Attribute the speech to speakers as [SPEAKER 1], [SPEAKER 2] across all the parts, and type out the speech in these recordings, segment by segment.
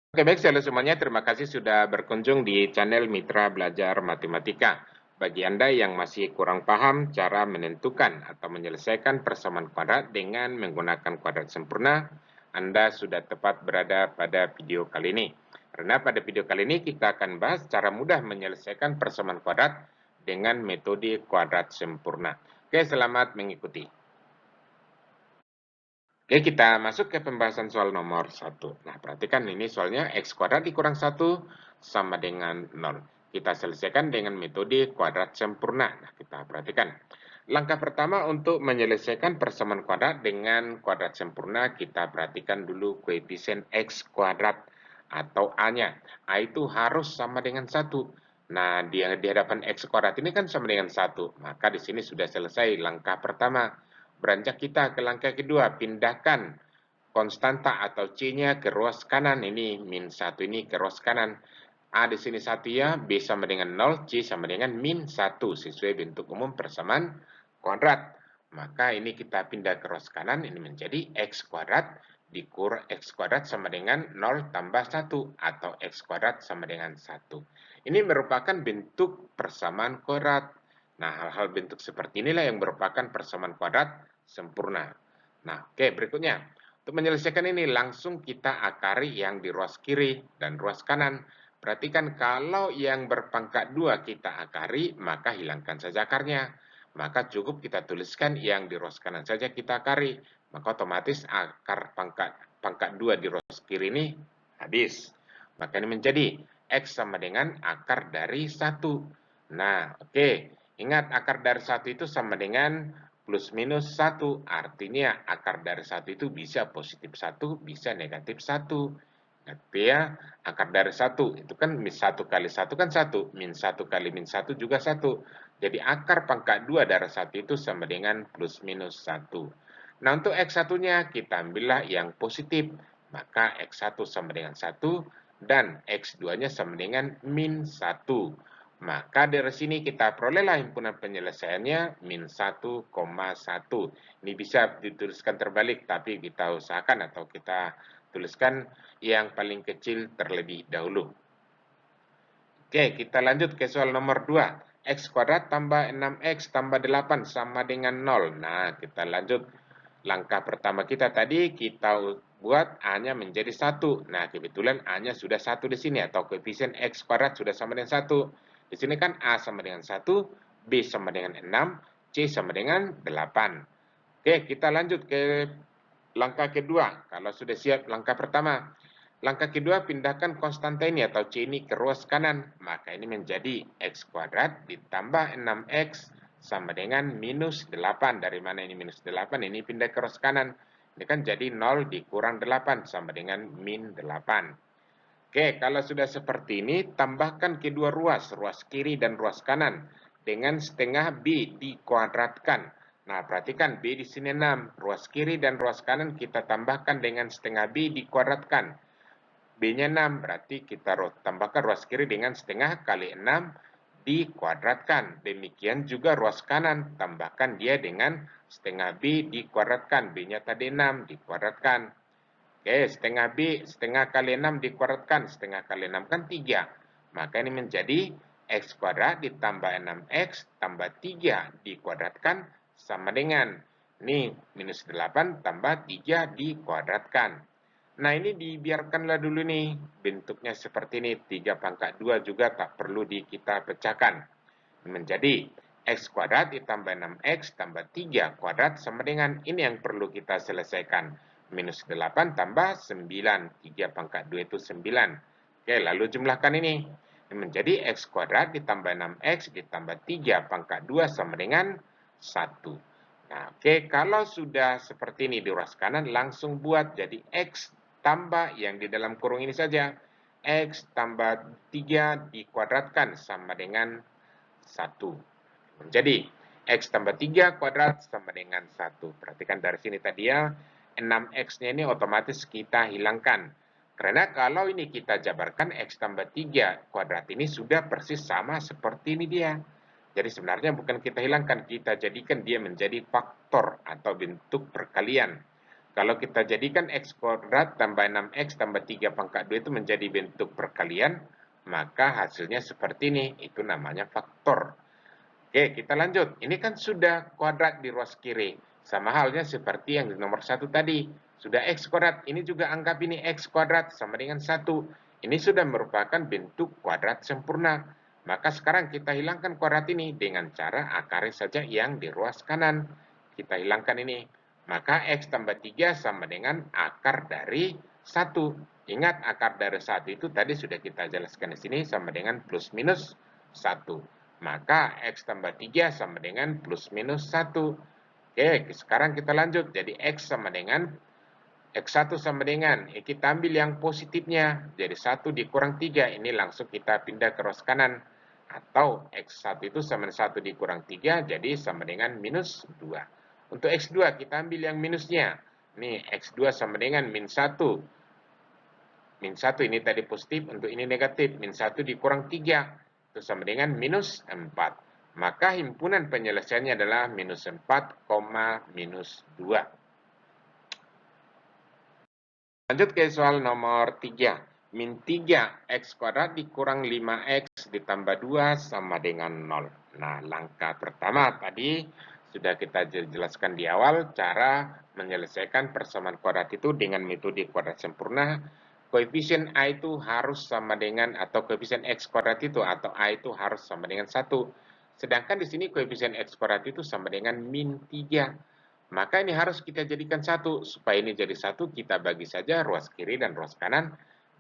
[SPEAKER 1] Oke, baik, halo semuanya. Terima kasih sudah berkunjung di channel Mitra Belajar Matematika. Bagi Anda yang masih kurang paham cara menentukan atau menyelesaikan persamaan kuadrat dengan menggunakan kuadrat sempurna, Anda sudah tepat berada pada video kali ini. Karena pada video kali ini kita akan bahas cara mudah menyelesaikan persamaan kuadrat dengan metode kuadrat sempurna. Oke, selamat mengikuti. Oke, kita masuk ke pembahasan soal nomor 1. Nah, perhatikan ini soalnya x kuadrat dikurang 1 sama dengan 0. Kita selesaikan dengan metode kuadrat sempurna. Nah, kita perhatikan. Langkah pertama untuk menyelesaikan persamaan kuadrat dengan kuadrat sempurna, kita perhatikan dulu koefisien x kuadrat atau A-nya. A itu harus sama dengan 1. Nah, di hadapan x kuadrat ini kan sama dengan 1. Maka di sini sudah selesai langkah pertama. Beranjak kita ke langkah kedua, pindahkan konstanta atau C-nya ke ruas kanan. Ini min 1 ini ke ruas kanan. A di sini 1 ya, B sama dengan 0, C sama dengan min 1 sesuai bentuk umum persamaan kuadrat. Maka ini kita pindah ke ruas kanan, ini menjadi x kuadrat dikurang x kuadrat sama dengan 0 tambah 1 atau x kuadrat sama dengan 1. Ini merupakan bentuk persamaan kuadrat. Nah, hal-hal bentuk seperti inilah yang merupakan persamaan kuadrat sempurna. Nah, oke, berikutnya. Untuk menyelesaikan ini, langsung kita akari yang di ruas kiri dan ruas kanan. Perhatikan kalau yang berpangkat 2 kita akari, maka hilangkan saja akarnya. Maka cukup kita tuliskan yang di ruas kanan saja kita akari. Maka otomatis akar pangkat 2 di ruas kiri ini habis. Maka ini menjadi X sama dengan akar dari 1. Nah, oke. Ingat, akar dari 1 itu sama dengan plus minus 1. Artinya, akar dari 1 itu bisa positif 1, bisa negatif 1. Tapi ya, akar dari 1 itu kan min 1 kali 1 kan 1. Min 1 kali min 1 juga 1. Jadi, akar pangkat 2 dari 1 itu sama dengan plus minus 1. Nah, untuk X1-nya kita ambillah yang positif. Maka X1 sama dengan 1 dan X2-nya sama dengan min 1. Maka dari sini kita perolehlah himpunan penyelesaiannya min 1,1. Ini bisa dituliskan terbalik, tapi kita usahakan atau kita tuliskan yang paling kecil terlebih dahulu. Oke, kita lanjut ke soal nomor 2. X kuadrat tambah 6X tambah 8 sama dengan 0. Nah, kita lanjut. Langkah pertama kita tadi, kita buat A-nya menjadi 1. Nah, kebetulan A-nya sudah 1 di sini, atau koefisien X kuadrat sudah sama dengan 1. Di sini kan A sama dengan 1, B sama dengan 6, C sama dengan 8. Oke, kita lanjut ke langkah kedua. Kalau sudah siap langkah pertama. Langkah kedua, pindahkan konstanta ini atau C ini ke ruas kanan. Maka ini menjadi X kuadrat ditambah 6X sama dengan minus 8. Dari mana ini minus 8? Ini pindah ke ruas kanan. Ini kan jadi 0 dikurang 8 sama dengan min 8. Oke, kalau sudah seperti ini, tambahkan kedua ruas, ruas kiri dan ruas kanan, dengan setengah B dikuadratkan. Nah, perhatikan B di sini 6, ruas kiri dan ruas kanan kita tambahkan dengan setengah B dikuadratkan. B-nya 6, berarti kita tambahkan ruas kiri dengan setengah kali 6 dikuadratkan. Demikian juga ruas kanan, tambahkan dia dengan setengah B dikuadratkan. B-nya tadi 6 dikuadratkan. Oke, setengah B, setengah kali 6 dikuadratkan. Setengah kali 6 kan 3. Maka ini menjadi X kuadrat ditambah 6X tambah 3 dikuadratkan sama dengan, ini minus 8 tambah 3 dikuadratkan. Nah, ini dibiarkanlah dulu nih. Bentuknya seperti ini. 3 pangkat 2 juga tak perlu kita pecahkan. Menjadi X kuadrat ditambah 6X tambah 3 kuadrat sama dengan, ini yang perlu kita selesaikan. Minus 8 tambah 9. 3 pangkat 2 itu 9. Oke, lalu jumlahkan ini. Ini menjadi X kuadrat ditambah 6X ditambah 3 pangkat 2 sama dengan 1. Nah, oke, kalau sudah seperti ini di ruas kanan, langsung buat jadi X tambah yang di dalam kurung ini saja. X tambah 3 dikuadratkan sama dengan 1. Jadi, X tambah 3 kuadrat sama dengan 1. Perhatikan dari sini tadi ya, 6X-nya ini otomatis kita hilangkan. Karena kalau ini kita jabarkan, X tambah 3 kuadrat ini sudah persis sama seperti ini dia. Jadi sebenarnya bukan kita hilangkan, kita jadikan dia menjadi faktor atau bentuk perkalian. Kalau kita jadikan X kuadrat tambah 6X tambah 3 pangkat 2 itu menjadi bentuk perkalian, maka hasilnya seperti ini. Itu namanya faktor. Oke, kita lanjut. Ini kan sudah kuadrat di ruas kiri. Sama halnya seperti yang di nomor 1 tadi. Sudah X kuadrat. Ini juga anggap ini X kuadrat sama dengan 1. Ini sudah merupakan bentuk kuadrat sempurna. Maka sekarang kita hilangkan kuadrat ini dengan cara akarnya saja yang di ruas kanan. Kita hilangkan ini. Maka X tambah 3 sama dengan akar dari 1. Ingat akar dari 1 itu tadi sudah kita jelaskan di sini sama dengan plus minus 1. Maka X tambah 3 sama dengan plus minus 1. Oke, sekarang kita lanjut. Jadi X sama dengan X1 sama dengan, kita ambil yang positifnya. Jadi 1 dikurang 3, ini langsung kita pindah ke ruas kanan. Atau X1 itu sama dengan 1 dikurang 3, jadi sama dengan minus 2. Untuk X2 kita ambil yang minusnya. Nih X2 sama dengan min 1. Min 1 ini tadi positif, untuk ini negatif. Min 1 dikurang 3, itu sama dengan minus 4. Maka himpunan penyelesaiannya adalah minus 4, minus 2. Lanjut ke soal nomor 3. Min 3 X kuadrat dikurang 5X ditambah 2 sama dengan 0. Nah, langkah pertama tadi sudah kita jelaskan di awal cara menyelesaikan persamaan kuadrat itu dengan metode kuadrat sempurna. Koefisien A itu harus sama dengan, atau koefisien X kuadrat itu atau A itu harus sama dengan 1. Sedangkan di sini koefisien X kuadrat itu sama dengan min 3. Maka ini harus kita jadikan 1. Supaya ini jadi 1, kita bagi saja ruas kiri dan ruas kanan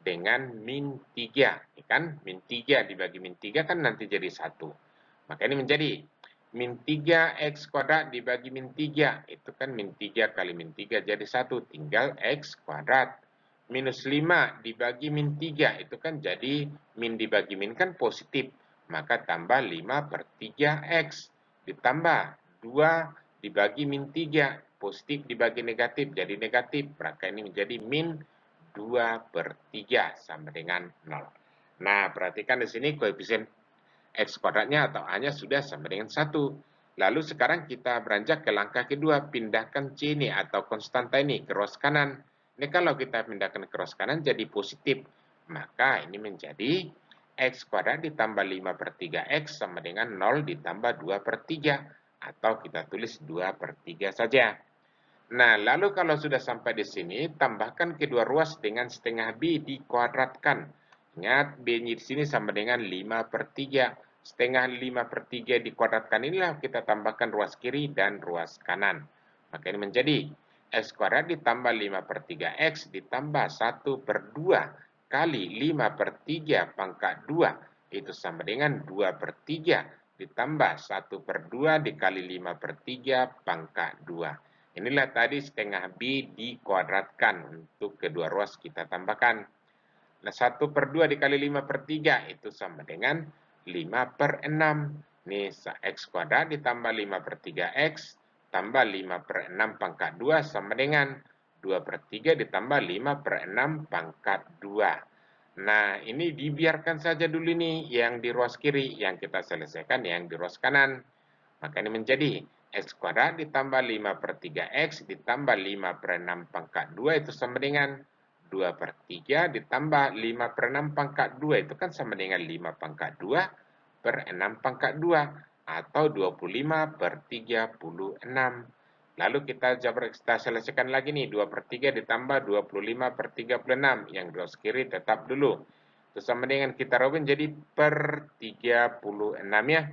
[SPEAKER 1] dengan min 3. Ini kan min 3 dibagi min 3 kan nanti jadi 1. Maka ini menjadi min 3X kuadrat dibagi min 3. Itu kan min 3 kali min 3 jadi 1. Tinggal X kuadrat. Minus 5 dibagi min 3. Itu kan jadi min dibagi min kan positif. Maka tambah 5 per 3X. Ditambah 2 dibagi min 3, positif dibagi negatif, jadi negatif, maka ini menjadi min 2 per 3 sama dengan 0. Nah, perhatikan di sini koefisien X kuadratnya atau A-nya sudah sama dengan 1. Lalu sekarang kita beranjak ke langkah kedua, pindahkan C ini atau konstanta ini ke ruas kanan. Ini kalau kita pindahkan ke ruas kanan jadi positif, maka ini menjadi X kuadrat ditambah 5 per 3X sama dengan 0 ditambah 2 per 3. Atau kita tulis 2 per 3 saja. Nah, lalu kalau sudah sampai di sini, tambahkan kedua ruas dengan setengah B dikuadratkan. Ingat, B-nya di sini sama dengan 5 per 3. Setengah 5 per 3 dikuadratkan inilah kita tambahkan ruas kiri dan ruas kanan. Maka ini menjadi X kuadrat ditambah 5 per 3X ditambah 1 per 2 kali 5 per 3 pangkat 2. Itu sama dengan 2 per 3 ditambah 1 per 2 dikali 5 per 3 pangkat 2. Inilah tadi setengah B dikuadratkan. Untuk kedua ruas kita tambahkan. Nah, 1 per 2 dikali 5 per 3 itu sama dengan 5 per 6. Ini X kuadrat ditambah 5 per 3X tambah 5 per 6 pangkat 2 sama dengan 2 per 3 ditambah 5 per 6 pangkat 2. Nah, ini dibiarkan saja dulu nih yang di ruas kiri, yang kita selesaikan yang di ruas kanan. Maka ini menjadi X kuadrat ditambah 5 per 3X ditambah 5 per 6 pangkat 2 itu sama dengan 2 per 3 ditambah 5 per 6 pangkat 2 itu kan sama dengan 5 pangkat 2 per 6 pangkat 2 atau 25 per 36. Lalu kita selesaikan lagi nih, 2 per 3 ditambah 25 per 36. Yang di ruas kiri tetap dulu. Itu sama dengan kita robin jadi per 36 ya.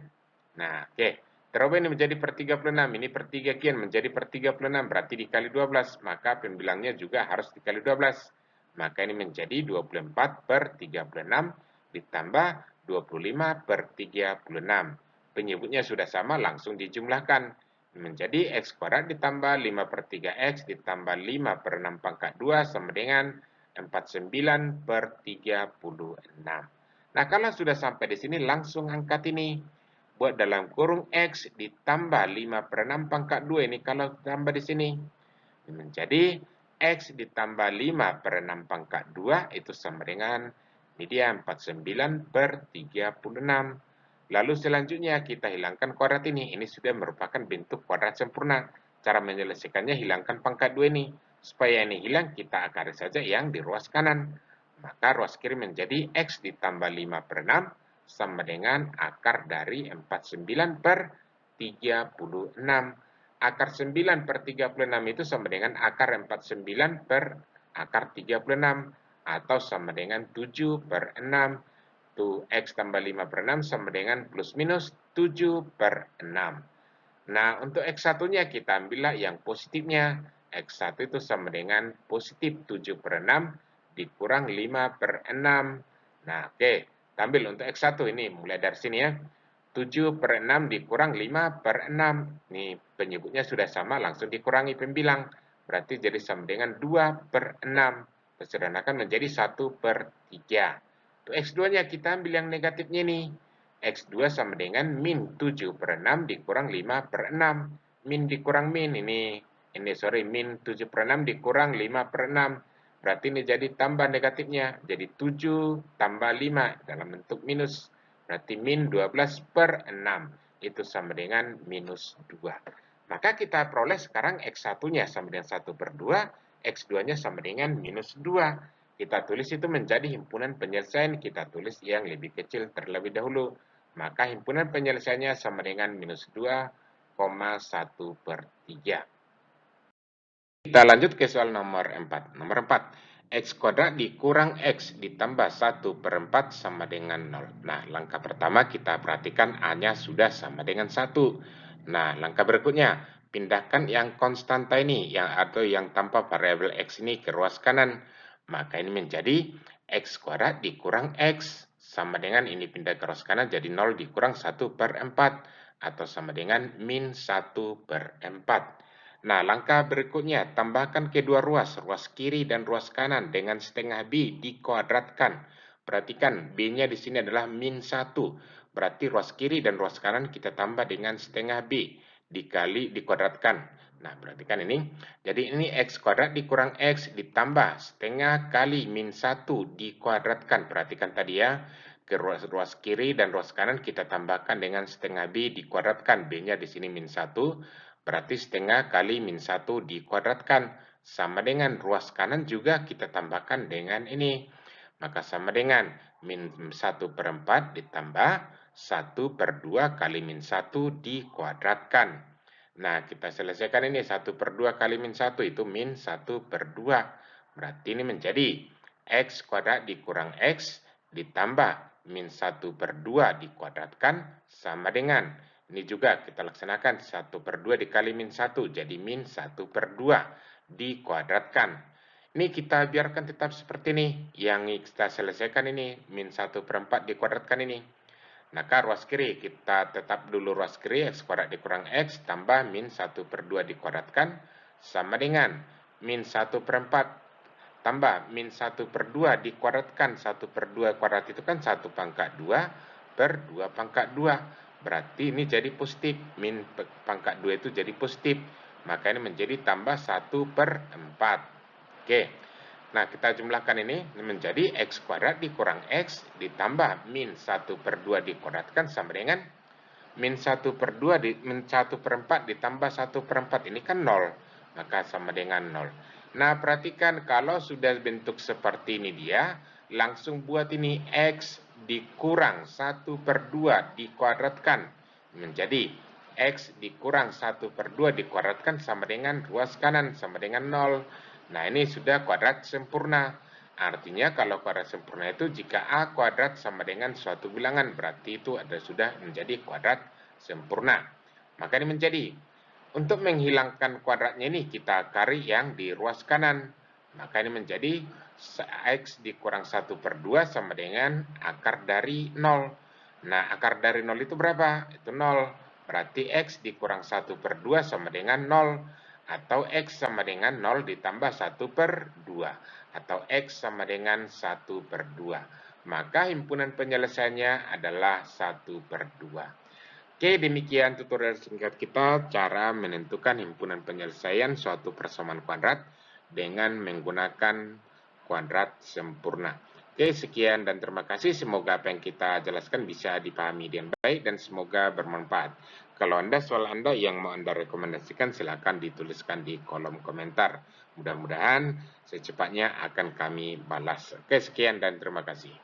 [SPEAKER 1] Nah, oke. Terubah ini menjadi per 36. Ini per 3 kian menjadi per 36. Berarti dikali 12. Maka pembilangnya juga harus dikali 12. Maka ini menjadi 24 per 36 ditambah 25 per 36. Penyebutnya sudah sama, langsung dijumlahkan. Menjadi X kuadrat ditambah 5 per 3X ditambah 5 per 6 pangkat 2 sama dengan 49 per 36. Nah, kalau sudah sampai di sini, langsung angkat ini. Buat dalam kurung X ditambah 5 per 6 pangkat 2. Ini kalau tambah di sini. Menjadi X ditambah 5 per 6 pangkat 2 itu sama dengan, ini dia 49 per 36. Lalu selanjutnya kita hilangkan kuadrat ini. Ini sudah merupakan bentuk kuadrat sempurna. Cara menyelesaikannya hilangkan pangkat 2 ini. Supaya ini hilang, kita akari saja yang di ruas kanan. Maka ruas kiri menjadi X ditambah 5 per 6 sama dengan akar dari 49 per 36. Akar 9 per 36 itu sama dengan akar 49 per akar 36. Atau sama dengan 7 per 6. Tuh, X tambah 5 per 6 sama dengan plus minus 7 per 6. Nah, untuk X1-nya kita ambillah yang positifnya. X1 itu sama dengan positif 7 per 6 dikurang 5 per 6. Nah, oke. Kita ambil untuk X1 ini, mulai dari sini ya. 7 per 6 dikurang 5 per 6. Ini penyebutnya sudah sama, langsung dikurangi pembilang. Berarti jadi sama dengan 2 per 6. Tersederhanakan menjadi 1 per 3. Untuk X2-nya kita ambil yang negatifnya nih. X2 sama dengan min 7 per 6 dikurang 5 per 6. Min dikurang min, min 7 per 6 dikurang 5 per 6. Berarti ini jadi tambah negatifnya, jadi 7 tambah 5 dalam bentuk minus. Berarti min 12 per 6, itu sama dengan minus 2. Maka kita peroleh sekarang X1-nya sama dengan 1 per 2, X2-nya sama dengan minus 2. Kita tulis itu menjadi himpunan penyelesaian, kita tulis yang lebih kecil terlebih dahulu. Maka himpunan penyelesaiannya sama dengan minus 2,1 per 3. Kita lanjut ke soal nomor 4. Nomor 4. X kuadrat dikurang X ditambah 1 per 4 sama dengan 0. Nah, langkah pertama kita perhatikan A-nya sudah sama dengan 1. Nah, langkah berikutnya, pindahkan yang konstanta ini, atau yang tanpa variabel X ini ke ruas kanan. Maka ini menjadi X kuadrat dikurang X sama dengan ini pindah ke ruas kanan jadi 0 dikurang 1 per 4 atau sama dengan min 1 per 4. Nah, langkah berikutnya tambahkan kedua ruas kiri dan ruas kanan dengan setengah B dikuadratkan. Perhatikan B-nya di sini adalah min 1. Berarti ruas kiri dan ruas kanan kita tambah dengan setengah B dikali dikuadratkan. Nah, perhatikan ini. Jadi ini X kuadrat dikurang X ditambah setengah kali min 1 dikuadratkan. Perhatikan tadi ya. Ke ruas kiri dan ruas kanan kita tambahkan dengan setengah B dikuadratkan. B-nya di sini min 1. Berarti setengah kali min 1 dikuadratkan. Sama dengan ruas kanan juga kita tambahkan dengan ini. Maka sama dengan min 1 per 4 ditambah 1 per 2 kali min 1 dikuadratkan. Nah, kita selesaikan ini 1 per 2 kali min 1 itu min 1 per 2. Berarti ini menjadi X kuadrat dikurang X ditambah min 1 per 2 dikuadratkan sama dengan, ini juga kita laksanakan 1 per 2 dikali min 1 jadi min 1 per 2 dikuadratkan. Ini kita biarkan tetap seperti ini, yang kita selesaikan ini min 1 per 4 dikuadratkan ini. Maka ruas kiri, kita tetap dulu ruas kiri, X kuadrat dikurang X, tambah min 1 per 2 dikuadratkan, sama dengan min 1 per 4, tambah min 1 per 2 dikuadratkan. 1 per 2 kuadrat itu kan 1 pangkat 2 per 2 pangkat 2. Berarti ini jadi positif. Min pangkat 2 itu jadi positif. Maka ini menjadi tambah 1 per 4. Oke. Nah, kita jumlahkan ini menjadi X kuadrat dikurang X ditambah min 1 per 2 dikuadratkan sama dengan min 1 per 2 min 1 per 4 ditambah 1 per 4. Ini kan 0. Maka sama dengan 0. Nah, perhatikan kalau sudah bentuk seperti ini dia, langsung buat ini X dikurang 1 per 2 dikuadratkan. Menjadi X dikurang 1 per 2 dikuadratkan sama dengan ruas kanan, sama dengan 0. Nah, ini sudah kuadrat sempurna. Artinya kalau kuadrat sempurna itu jika A kuadrat sama dengan suatu bilangan, berarti itu sudah menjadi kuadrat sempurna. Maka ini menjadi, untuk menghilangkan kuadratnya ini kita akari yang di ruas kanan. Maka ini menjadi X dikurang 1 per 2 sama dengan akar dari 0. Nah, akar dari 0 itu berapa? Itu 0. Berarti X dikurang 1 per 2 sama dengan 0. Atau X sama dengan 0 ditambah 1 per 2. Atau X sama dengan 1 per 2. Maka himpunan penyelesaiannya adalah 1 per 2. Oke, demikian tutorial singkat kita cara menentukan himpunan penyelesaian suatu persamaan kuadrat dengan menggunakan kuadrat sempurna. Oke, sekian dan terima kasih. Semoga apa yang kita jelaskan bisa dipahami dengan baik dan semoga bermanfaat. Kalau soal Anda yang mau Anda rekomendasikan, silakan dituliskan di kolom komentar. Mudah-mudahan secepatnya akan kami balas. Oke, sekian dan terima kasih.